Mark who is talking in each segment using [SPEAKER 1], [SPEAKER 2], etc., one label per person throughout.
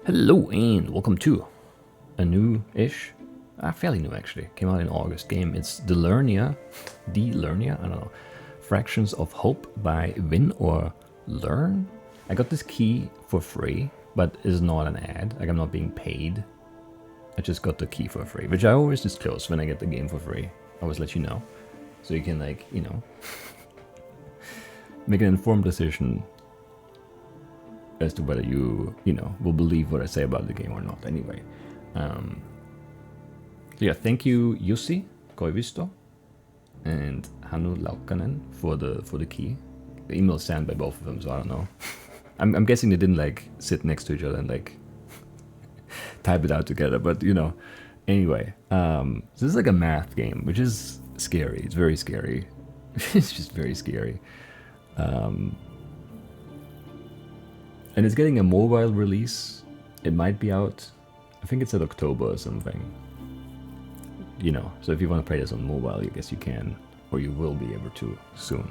[SPEAKER 1] Hello and welcome to a new-ish, fairly new actually, came out in August game. It's Delearnia, I don't know, Fractions of Hope by Win or Learn. I got this key for free, but it's not an ad, like I'm not being paid. I just got the key for free, which I always disclose when I get the game for free. I always let you know, so you can like, you know, make an informed decision as to whether you will believe what I say about the game or not. Anyway, so yeah, thank you Jussi Koivisto and Hannu Laukkanen for the key. The email is signed by both of them, so I don't know. I'm guessing they didn't like sit next to each other and like type it out together, but you know. Anyway, so this is like a math game, which is scary. It's very scary. It's just very scary. And it's getting a mobile release. It might be out, I think it's at October or something. You know, so if you want to play this on mobile, I guess you can, or you will be able to soon.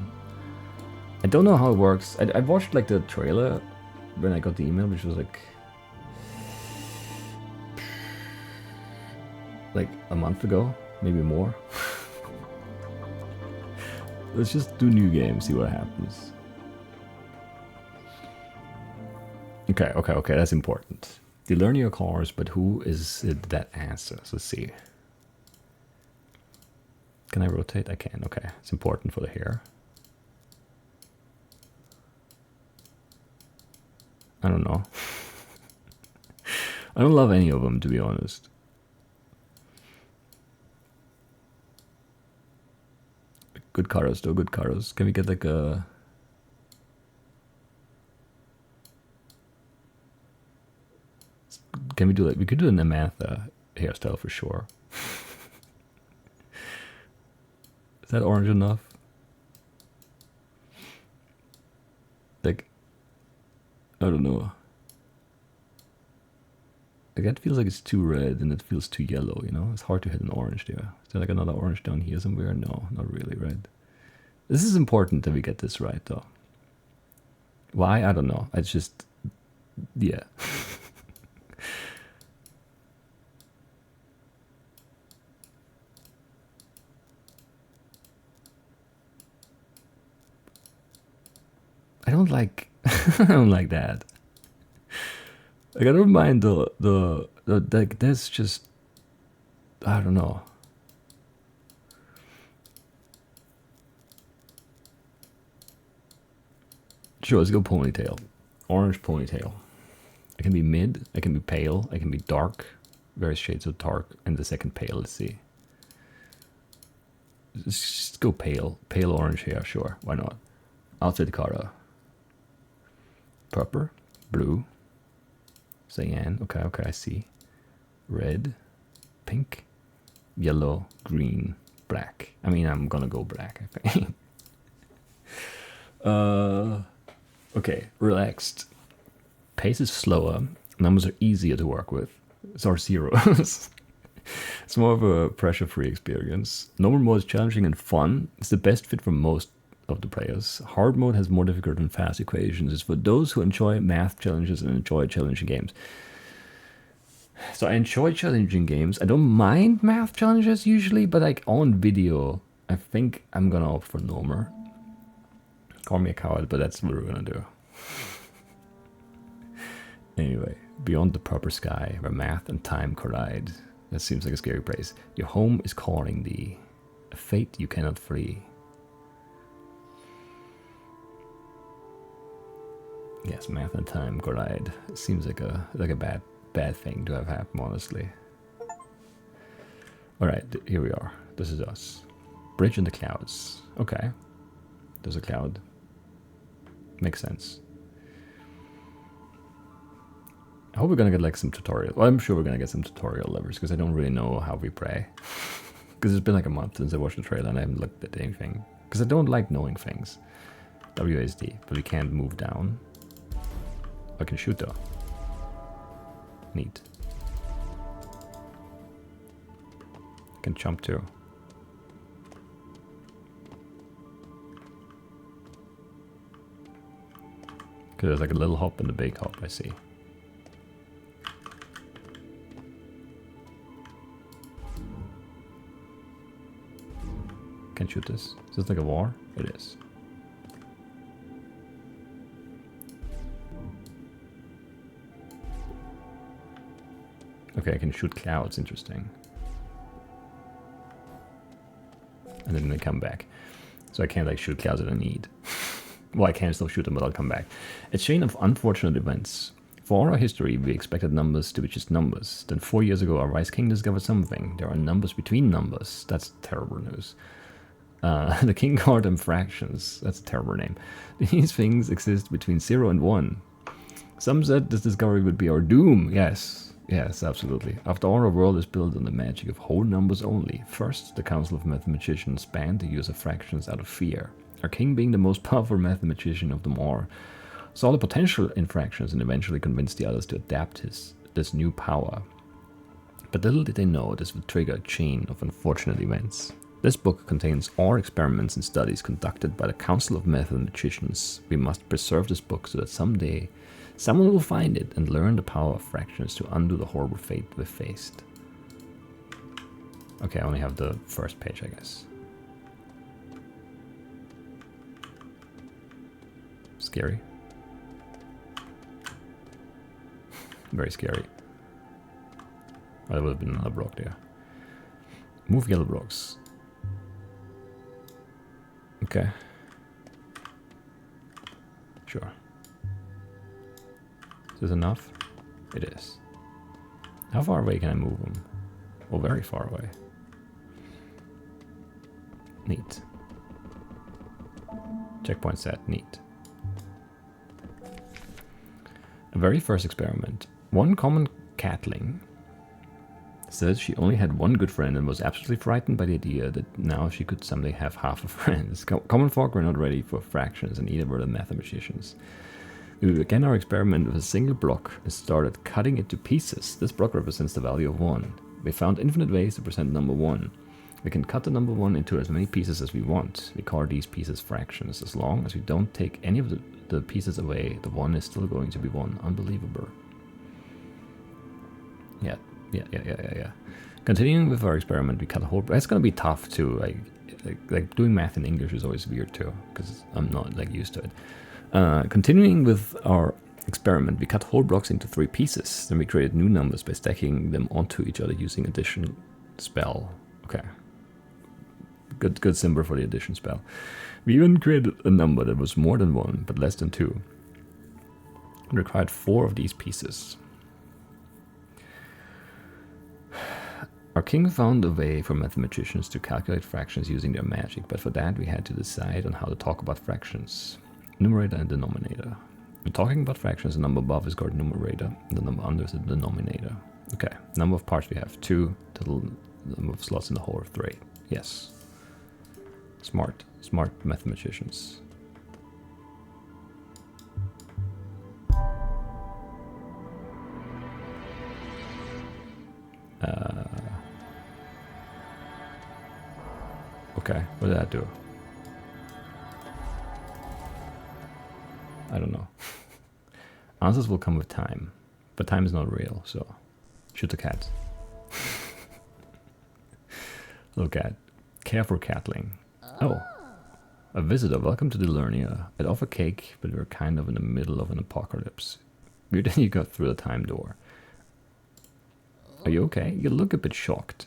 [SPEAKER 1] I don't know how it works. I watched like the trailer when I got the email, which was like a month ago, maybe more. Let's just do new games, see what happens. Okay, that's important. Delearnia cars, but who is it that answers? Let's see. Can I rotate? I can, okay. It's important for the hair. I don't know. I don't love any of them, to be honest. Good cars though, good cars. Can we get like a... Can we do it? We could do an Amantha hairstyle for sure. Is that orange enough? Like, I don't know. Like that feels like it's too red and it feels too yellow, you know? It's hard to hit an orange there. Is there like another orange down here somewhere? No, not really, right? This is important that we get this right though. Why? I don't know. It's just, yeah. I don't like I don't like that. Like I don't mind the like that's just, I don't know. Sure, let's go ponytail. Orange ponytail. I can be mid, I can be pale, I can be dark, various shades of dark, and the second pale, let's see. Let's just go pale. Pale orange hair, sure, why not? Outfit color. Purple, blue, cyan, okay, I see. Red, pink, yellow, green, black. I mean, I'm gonna go black, I think. Okay, relaxed. Pace is slower, numbers are easier to work with. It's our zeros. It's more of a pressure-free experience. Normal mode is challenging and fun. It's the best fit for most of the players. Hard mode has more difficult and fast equations. It's for those who enjoy math challenges and enjoy challenging games. So I enjoy challenging games. I don't mind math challenges usually, but like on video, I think I'm gonna opt for normal. Call me a coward, but that's what we're gonna do. Anyway, beyond the proper sky, where math and time collide. That seems like a scary place. Your home is calling thee, a fate you cannot flee. Yes, math and time collide. It seems like a bad thing to have happen, honestly. Alright, here we are. This is us. Bridge in the clouds. Okay. There's a cloud. Makes sense. I hope we're gonna get like some tutorial. Well, I'm sure we're gonna get some tutorial levers because I don't really know how we pray. Because it's been like a month since I watched the trailer and I haven't looked at anything. Because I don't like knowing things. WASD, but we can't move down. I can shoot though. Neat. I can jump too. Because there's like a little hop and a big hop, I see. Can't shoot this. Is this like a war? It is. Okay, I can shoot clouds. Interesting. And then they come back. So I can't like shoot clouds that I need. Well, I can still shoot them, but I'll come back. A chain of unfortunate events. For our history, we expected numbers to be just numbers. Then 4 years ago, our wise king discovered something. There are numbers between numbers. That's terrible news. The king called them fractions. That's a terrible name. These things exist between 0 and 1. Some said this discovery would be our doom. Yes, yes, absolutely. After all, our world is built on the magic of whole numbers only. First, the Council of Mathematicians banned the use of fractions out of fear. Our king, being the most powerful mathematician of them all, saw the potential in fractions and eventually convinced the others to adapt this new power. But little did they know this would trigger a chain of unfortunate events. This book contains all experiments and studies conducted by the Council of Mathematicians. We must preserve this book so that someday someone will find it and learn the power of fractions to undo the horrible fate we've faced. Okay, I only have the first page, I guess. Scary. Very scary. Oh, there would have been another block there. Move yellow blocks. Okay. Sure. Is this enough? It is. How far away can I move them? Well, very far away. Neat. Checkpoint set. Neat. A very first experiment. One common catling says she only had one good friend and was absolutely frightened by the idea that now she could someday have half a friend. Common folk were not ready for fractions, and neither were the mathematicians. We began our experiment with a single block and started cutting it to pieces. This block represents the value of 1. We found infinite ways to present number 1. We can cut the number 1 into as many pieces as we want. We call these pieces fractions. As long as we don't take any of the pieces away, the 1 is still going to be 1. Unbelievable. Yeah. Continuing with our experiment, we cut a whole... That's going to be tough too. Like doing math in English is always weird too, because I'm not like used to it. Continuing with our experiment, we cut whole blocks into 3 pieces. Then we created new numbers by stacking them onto each other using addition spell. Okay. Good symbol for the addition spell. We even created a number that was more than 1, but less than 2. It required 4 of these pieces. Our king found a way for mathematicians to calculate fractions using their magic, but for that we had to decide on how to talk about fractions. Numerator and denominator. When talking about fractions, the number above is called numerator, and the number under is the denominator. Okay, number of parts we have 2, total number of slots in the whole of 3. Yes. Smart mathematicians. Okay, what did that do? I don't know. Answers will come with time, but time is not real, so shoot the cat. Little cat. Care for catling. Oh, a visitor. Welcome to Delearnia. I'd offer cake, but we're kind of in the middle of an apocalypse. Weird that you got through the time door. Are you okay? You look a bit shocked.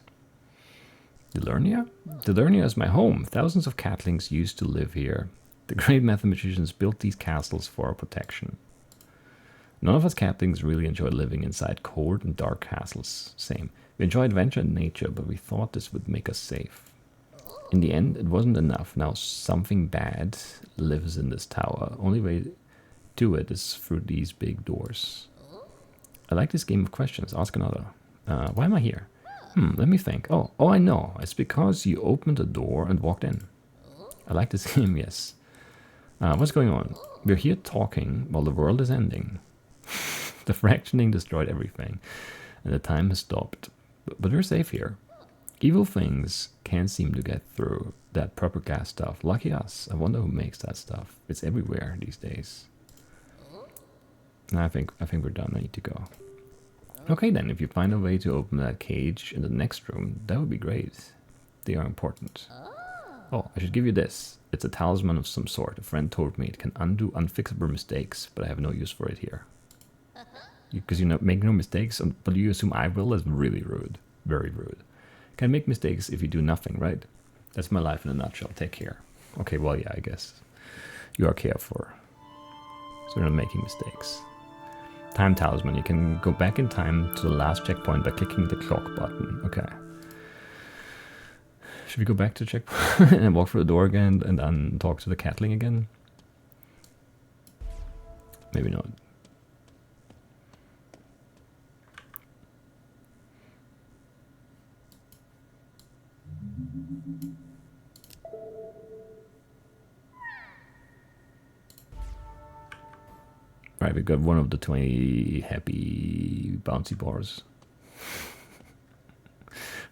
[SPEAKER 1] Delearnia? Delearnia is my home. Thousands of catlings used to live here. The great mathematicians built these castles for our protection. None of us catlings really enjoy living inside cold and dark castles. Same. We enjoy adventure and nature, but we thought this would make us safe. In the end, it wasn't enough. Now something bad lives in this tower. Only way to it is through these big doors. I like this game of questions. Ask another. Why am I here? Let me think. Oh, I know. It's because you opened the door and walked in. I like this game, yes. What's going on? We're here talking while the world is ending. The fractioning destroyed everything, and the time has stopped. But we're safe here. Evil things can't seem to get through that purple gas stuff. Lucky us. I wonder who makes that stuff. It's everywhere these days. I think we're done. I need to go. Okay then, if you find a way to open that cage in the next room, that would be great. They are important. Oh, I should give you this. It's a talisman of some sort. A friend told me it can undo unfixable mistakes, but I have no use for it here. Because you know, make no mistakes, but you assume I will. Is really rude. Very rude. Can make mistakes if you do nothing, right? That's my life in a nutshell. Take care. Okay, well, yeah, I guess. You are cared for. So you're not making mistakes. Time talisman. You can go back in time to the last checkpoint by clicking the clock button. Okay. Should we go back to the checkpoint and walk through the door again and then talk to the catling again? Maybe not. Right, we got one of the 20 happy bouncy bars.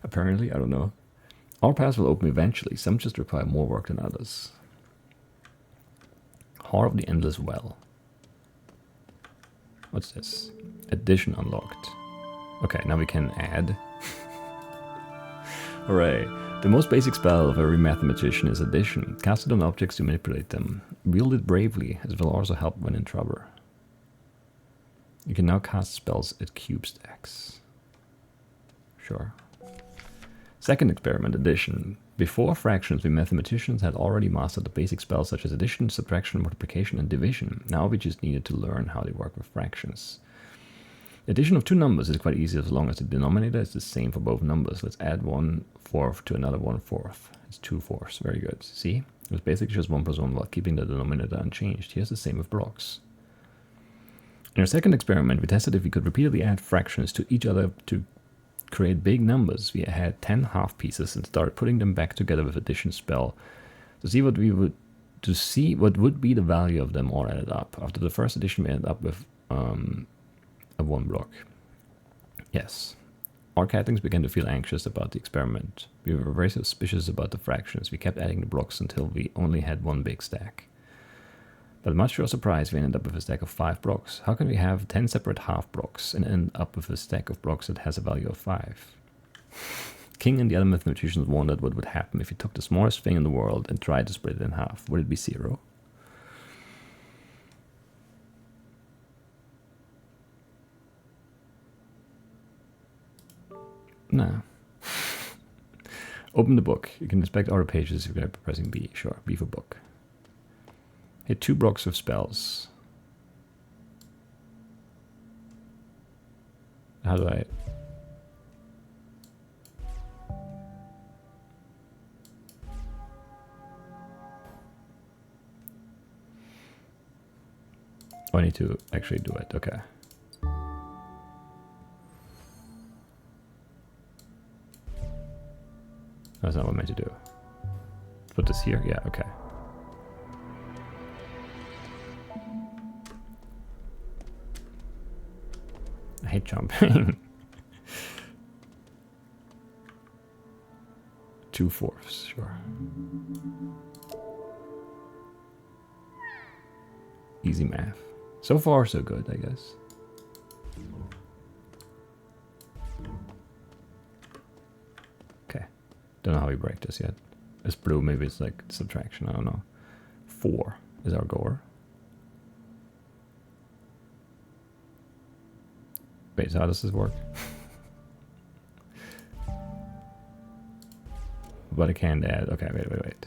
[SPEAKER 1] Apparently, I don't know. All paths will open eventually. Some just require more work than others. Heart of the Endless Well. What's this? Addition unlocked. Okay, now we can add. Hooray. The most basic spell of every mathematician is addition. Cast it on objects to manipulate them. Wield it bravely, as it will also help when in trouble. You can now cast spells at cube stacks. Sure. Second experiment, addition. Before fractions, we mathematicians had already mastered the basic spells such as addition, subtraction, multiplication, and division. Now we just needed to learn how they work with fractions. The addition of two numbers is quite easy as long as the denominator is the same for both numbers. Let's add 1/4 to another 1/4. It's 2/4. Very good. See? It was basically just 1 plus 1 while keeping the denominator unchanged. Here's the same with blocks. In our second experiment, we tested if we could repeatedly add fractions to each other to create big numbers. We had 10 half pieces and started putting them back together with addition spell to see what would be the value of them all added up. After the first addition, we ended up with a 1 block. Yes. Our catlings began to feel anxious about the experiment. We were very suspicious about the fractions. We kept adding the blocks until we only had one big stack. But much to our surprise, we ended up with a stack of 5 blocks. How can we have 10 separate half blocks and end up with a stack of blocks that has a value of 5? King and the other mathematicians wondered what would happen if you took the smallest thing in the world and tried to split it in half. Would it be 0? No. Open the book. You can inspect all the pages if you're pressing B. Sure, B for book. Hit 2 blocks with spells. How do I... Oh, I need to actually do it. Okay. That's not what I meant to do. Put this here? Yeah, okay. I hate jumping. 2/4, sure. Easy math. So far, so good, I guess. Okay. Don't know how we break this yet. It's blue, maybe it's like subtraction, I don't know. 4 is our goal. Wait, so how does this work? But I can't add. Okay, wait.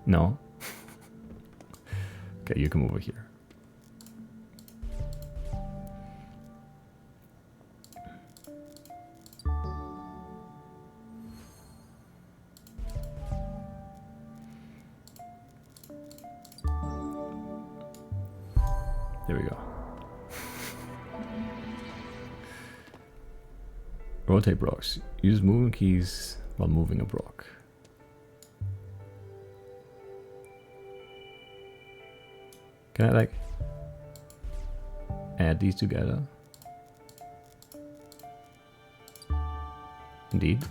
[SPEAKER 1] No. Okay, you come over here. There we go. Rotate blocks. Use moving keys while moving a block. Can I like add these together? Indeed.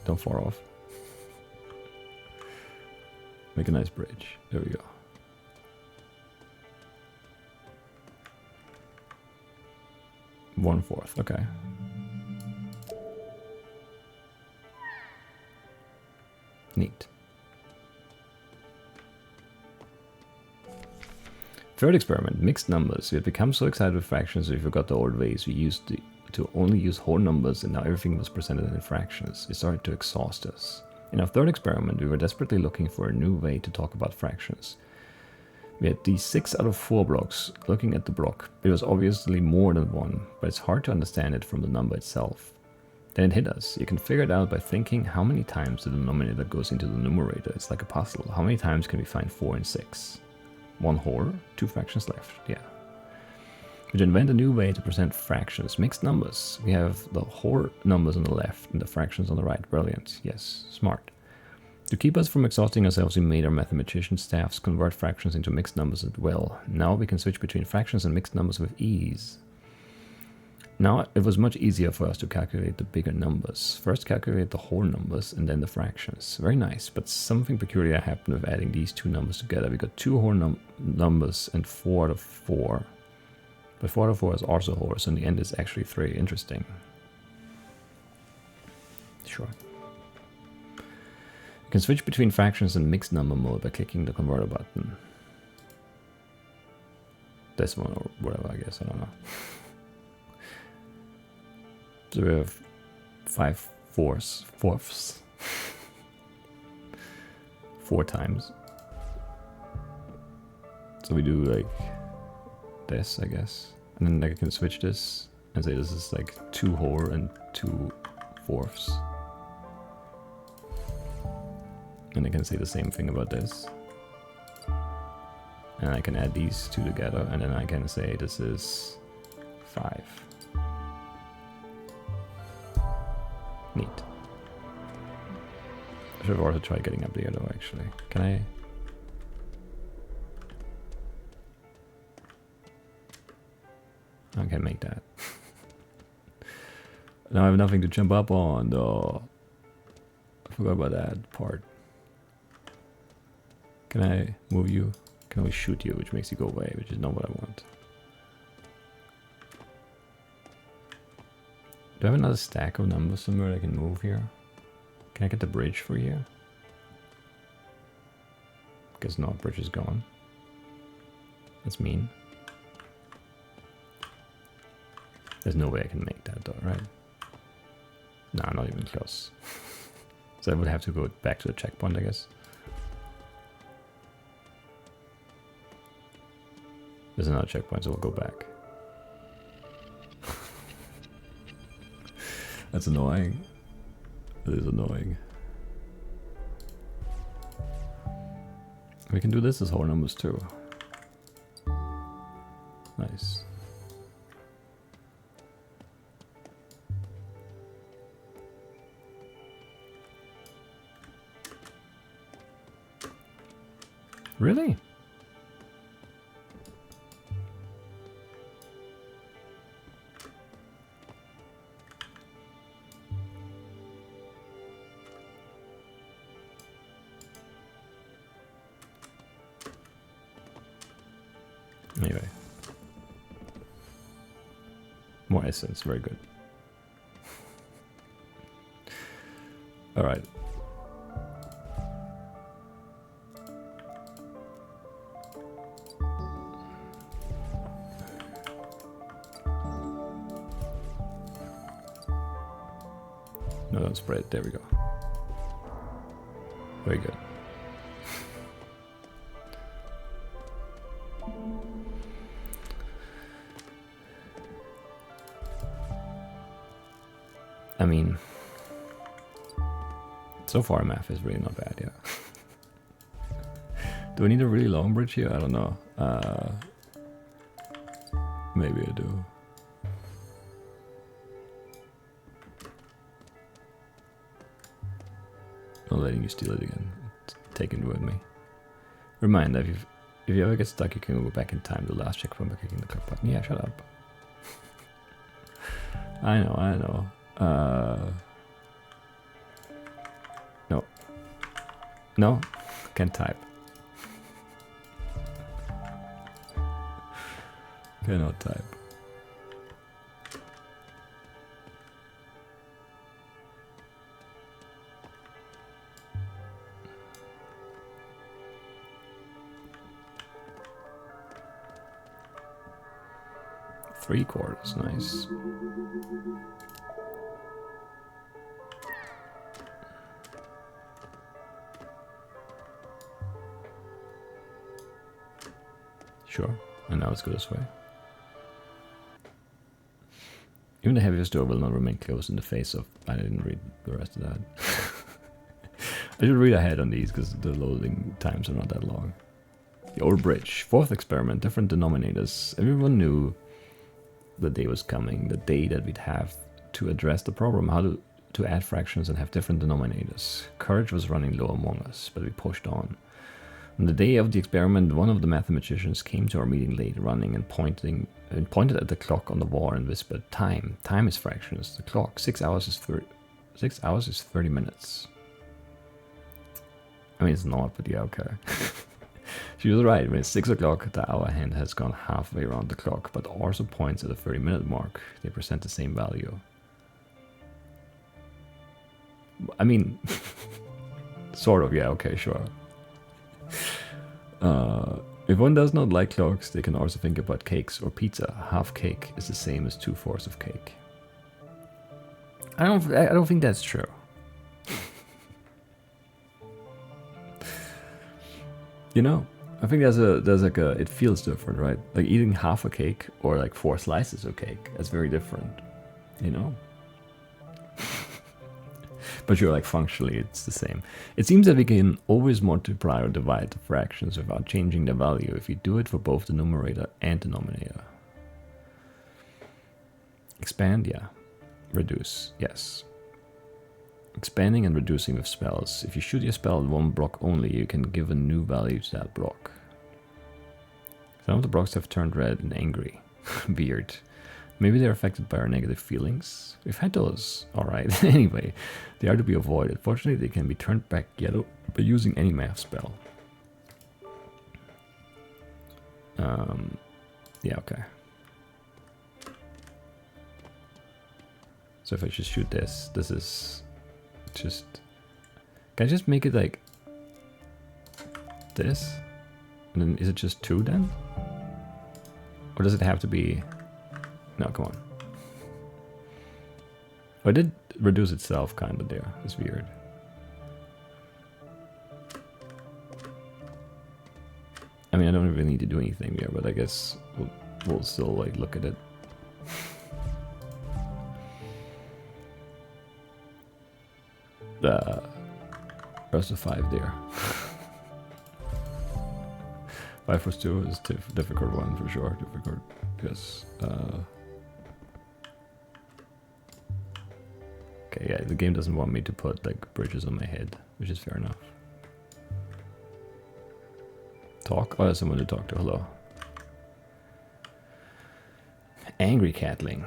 [SPEAKER 1] Don't fall off. Make a nice bridge. There we go. One fourth, okay. Neat. Third experiment, mixed numbers. We had become so excited with fractions we forgot the old ways we used to only use whole numbers, and now everything was presented in fractions. It started to exhaust us. In our third experiment, we were desperately looking for a new way to talk about fractions. We had these 6 out of 4 blocks. Looking at the block, it was obviously more than one, but it's hard to understand it from the number itself. Then it hit us. You can figure it out by thinking how many times the denominator goes into the numerator. It's like a puzzle. How many times can we find 4 and 6? 1 whole, 2 fractions left. Yeah. We invent a new way to present fractions, mixed numbers. We have the whole numbers on the left and the fractions on the right. Brilliant. Yes, smart. To keep us from exhausting ourselves, we made our mathematician staffs convert fractions into mixed numbers as well. Now we can switch between fractions and mixed numbers with ease. Now it was much easier for us to calculate the bigger numbers. First calculate the whole numbers and then the fractions. Very nice, but something peculiar happened with adding these 2 numbers together. We got 2 whole numbers and 4 out of 4. But 4 out of 4 is also whole, so in the end it's actually 3. Interesting. Sure. You can switch between fractions and mixed number mode by clicking the converter button. This one or whatever, I guess, I don't know. So we have 5 fourths. 4 times. So we do like this, I guess. And then I can switch this and say this is like 2 whole and 2 fourths. And I can say the same thing about this. And I can add these 2 together, and then I can say this is 5. Neat. I should have also tried getting up there though, actually. Can I? I can make that. Now I have nothing to jump up on though. I forgot about that part. Can I move you? I can always shoot you, which makes you go away, which is not what I want. Do I have another stack of numbers somewhere I can move here? Can I get the bridge for here? Guess not, bridge is gone. That's mean. There's no way I can make that though, right? Nah, not even close. So I would have to go back to the checkpoint, I guess. There's another checkpoint, so we'll go back. That's annoying. It is annoying. We can do this as whole numbers too. Nice. Really? Anyway. More essence, very good. Alright. No, don't spread it. There we go. Very good. I mean, so far math is really not bad, yeah. Do I need a really long bridge here? I don't know. Maybe I do. Not letting you steal it again. Take it with me. Reminder, if you ever get stuck, you can go back in time to the last checkpoint by clicking the clock button. Yeah, shut up. I know. No. No? Can't type. Cannot type. 3/4, nice. Sure, and now let's go this way. Even the heaviest door will not remain closed in the face of... I didn't read the rest of that. I should read ahead on these because the loading times are not that long. The old bridge. 4th experiment. Different denominators. Everyone knew the day was coming. The day that we'd have to address the problem. How to add fractions and have different denominators. Courage was running low among us, but we pushed on. On the day of the experiment, one of the mathematicians came to our meeting late, running and pointed at the clock on the wall and whispered, "Time. Time is fractions. The clock. 6 hours is 30 minutes." I mean, it's not, but yeah, okay. She was right. When it's 6 o'clock, the hour hand has gone halfway around the clock, but also points at the 30-minute mark. They present the same value. I mean, sort of, yeah, okay, sure. If one does not like clocks, they can also think about cakes or pizza. Half cake is the same as 2/4 of cake. I don't think that's true. You know, I think there's like a, it feels different, right? Like eating half a cake or like 4 slices of cake. That's very different, you know? But sure, like functionally it's the same. It seems that we can always multiply or divide the fractions without changing the value if you do it for both the numerator and denominator. Expand, yeah. Reduce, yes. Expanding and reducing with spells. If you shoot your spell at one block only, you can give a new value to that block. Some of the blocks have turned red and angry. Weird. Maybe they're affected by our negative feelings. We've had those. Alright, anyway. They are to be avoided. Fortunately, they can be turned back yellow by using any math spell. Yeah, okay. So if I just shoot this, this is just... Can I just make it like this? And then is it just 2 then? Or does it have to be... No, come on. Oh, it did reduce itself kind of there. It's weird. I mean, I don't really need to do anything here, but I guess we'll still like look at it. Rest of 5 there. 5 plus 2 is a difficult one for sure. Difficult because. Okay, yeah, the game doesn't want me to put like bridges on my head, which is fair enough. Talk? Oh, there's someone to talk to. Hello. Angry catling.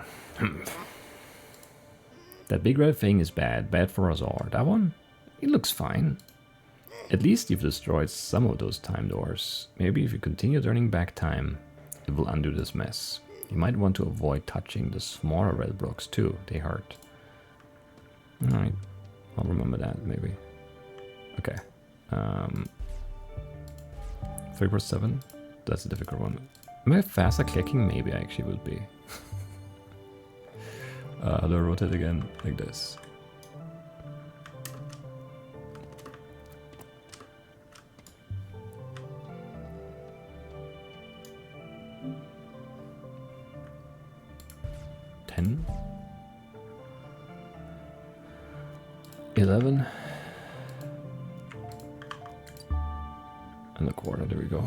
[SPEAKER 1] That big red thing is bad. Bad for us all. That one? It looks fine. At least you've destroyed some of those time doors. Maybe if you continue turning back time, it will undo this mess. You might want to avoid touching the smaller red blocks too. They hurt. Alright. I'll remember that, maybe. Okay. 3+7? That's a difficult one. Am I faster clicking? Maybe I actually would be. How do I rotate again? Like this. $10? 11? And a quarter, there we go.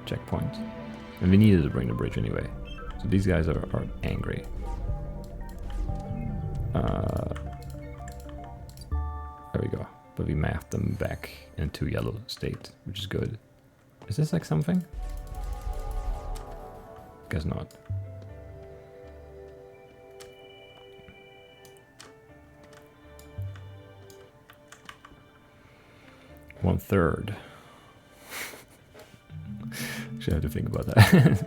[SPEAKER 1] Checkpoint. And we needed to bring the bridge anyway. So these guys are angry. There we go. But we mathed them back into yellow state, which is good. Is this like something? Guess not. One third. Should have to think about that.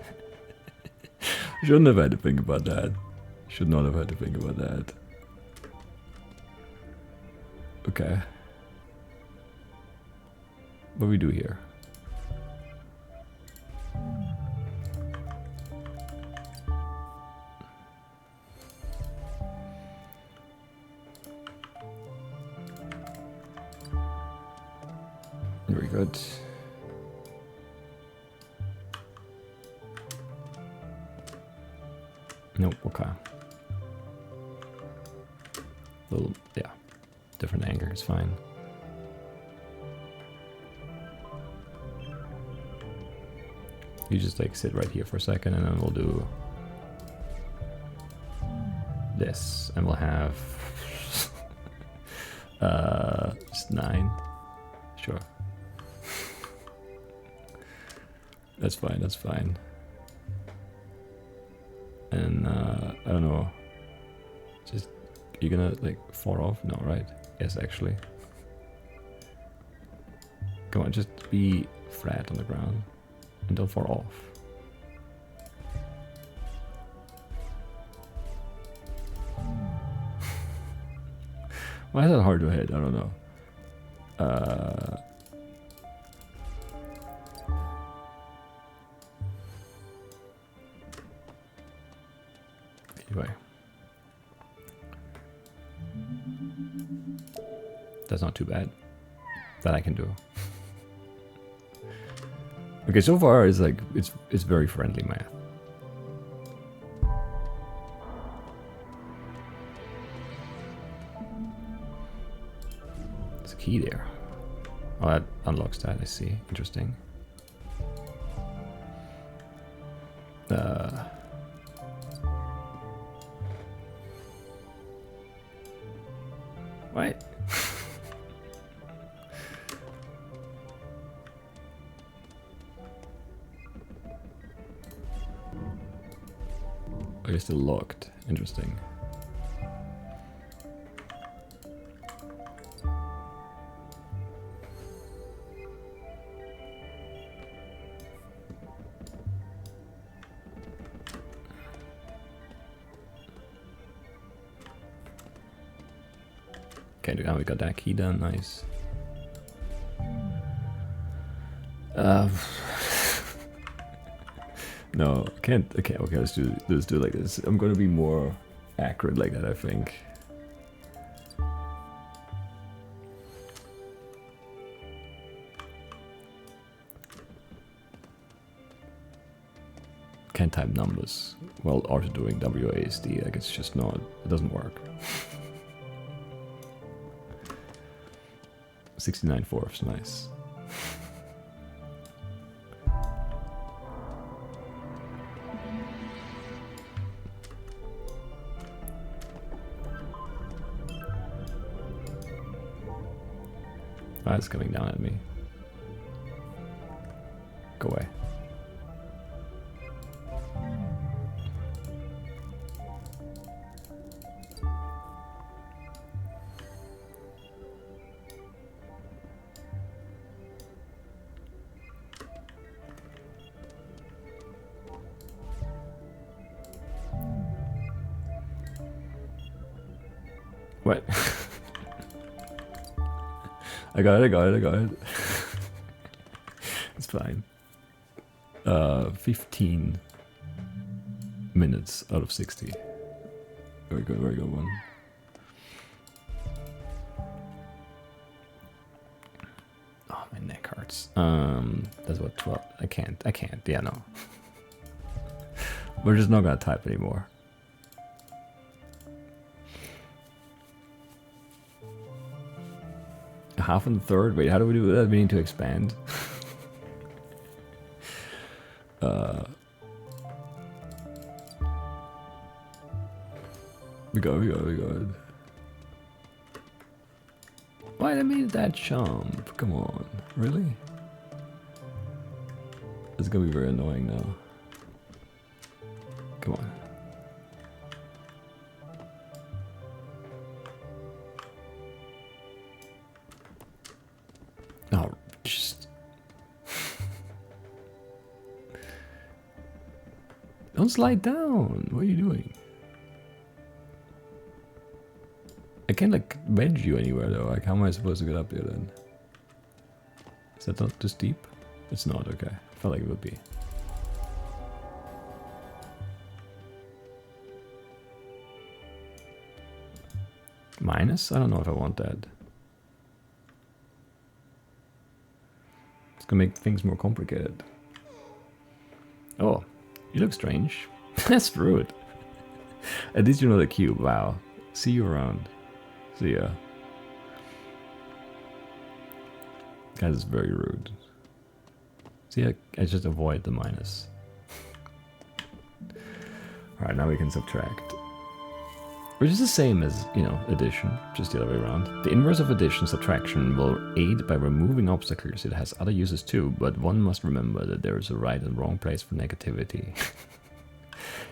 [SPEAKER 1] Shouldn't have had to think about that. Should not have had to think about that. Okay. What do we do here? Very good. Nope, okay. Little, yeah. Different anchor is fine. You just like sit right here for a second and then we'll do this and we'll have just 9. Sure. That's fine, that's fine. And I don't know. Just you're gonna like fall off? No, right? Yes, actually. Come on, just be flat on the ground and don't fall off. Why is that hard to hit? I don't know. Anyway. That's not too bad. That I can do. Okay, so far it's like it's very friendly math. There's a key there. Oh, that unlocks that, I see. Interesting. What? Oh, you're still locked. Interesting. Okay, now we got that key done. Nice. No, can't. Okay, let's do it like this. I'm gonna be more accurate like that, I think. Can't type numbers while also doing WASD. Like it's just not. It doesn't work. 69/4, nice. Ah, it's coming down at me. Go away. What? I got it. It's fine. 15 minutes out of 60. Very good one. Oh, my neck hurts. That's what 12. I can't. Yeah, no. We're just not gonna type anymore. Half and a third? Wait, how do we do that? We need to expand. We got it. Why I made that jump? Come on, really? It's gonna be very annoying now. Come on. Oh, just don't slide down. What are you doing? I can't like wedge you anywhere though. Like, how am I supposed to get up here then? Is that not too steep? It's not. Okay, I felt like it would be. Minus? I don't know if I want that. gonna make things more complicated. Oh, you look strange. That's rude. At least you know the cube. Wow. See you around. See ya. That is very rude. See, I just avoid the minus. Alright, now we can subtract. Which is the same as, you know, addition, just the other way around. The inverse of addition, subtraction, will aid by removing obstacles. It has other uses too, but one must remember that there is a right and wrong place for negativity.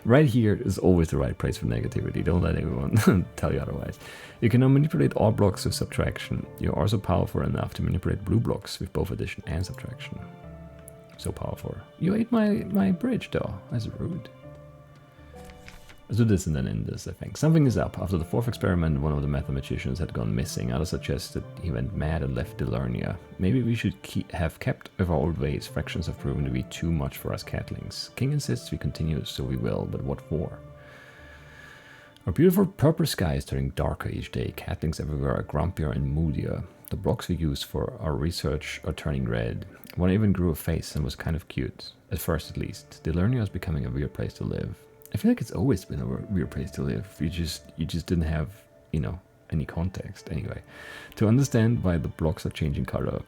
[SPEAKER 1] Right here is always the right place for negativity. Don't let anyone tell you otherwise. You can now manipulate all blocks with subtraction. You're also powerful enough to manipulate blue blocks with both addition and subtraction. So powerful. You ate my bridge though. That's rude. Let's do this and then end this, I think. Something is up. After the fourth experiment, one of the mathematicians had gone missing. Others suggested he went mad and left Delearnia. Maybe we should have kept with our old ways. Fractions have proven to be too much for us catlings. King insists we continue, so we will, but what for? Our beautiful purple sky is turning darker each day. Catlings everywhere are grumpier and moodier. The blocks we use for our research are turning red. One even grew a face and was kind of cute. At first, at least. Delearnia is becoming a weird place to live. I feel like it's always been a weird place to live. You just didn't have, you know, any context. Anyway, to understand why the blocks are changing color,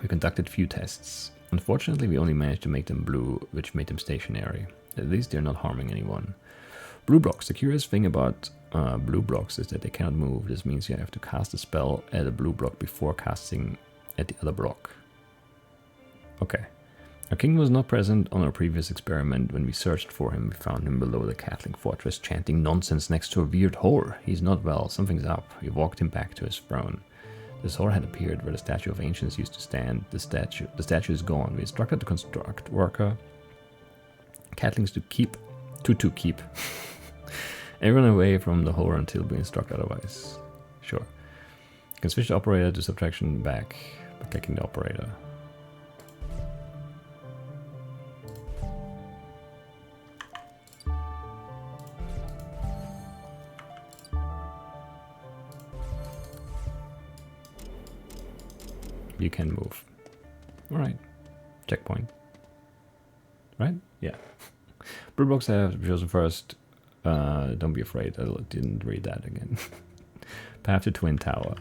[SPEAKER 1] we conducted few tests. Unfortunately, we only managed to make them blue, which made them stationary. At least they're not harming anyone. Blue blocks. The curious thing about blue blocks is that they cannot move. This means you have to cast a spell at a blue block before casting at the other block. Okay. Our king was not present on our previous experiment. When we searched for him, we found him below the Catling fortress, chanting nonsense next to a weird hole. He's not well, something's up. We walked him back to his throne. This hole had appeared where the statue of ancients used to stand. The statue is gone. We instructed the construct worker, Catlings to keep everyone away from the hole until we instruct otherwise. Sure. You can switch the operator to subtraction back by clicking the operator. You can move. Alright. Checkpoint. Right? Yeah. Blue blocks I have chosen first. Don't be afraid. I didn't read that again. Path to Twin Tower.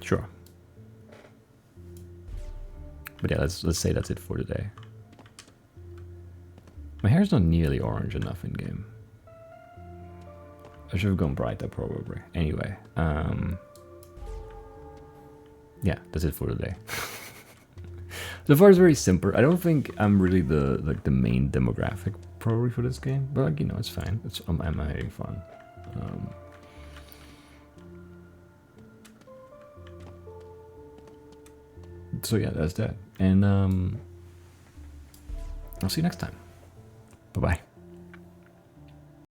[SPEAKER 1] Sure. But yeah, let's say that's it for today. My hair's not nearly orange enough in game. I should have gone brighter probably. Anyway, yeah, that's it for today. So far it's very simple. I don't think I'm really the main demographic probably for this game, but like, you know, it's fine. I'm having fun. So yeah, that's that. And I'll see you next time. Bye-bye.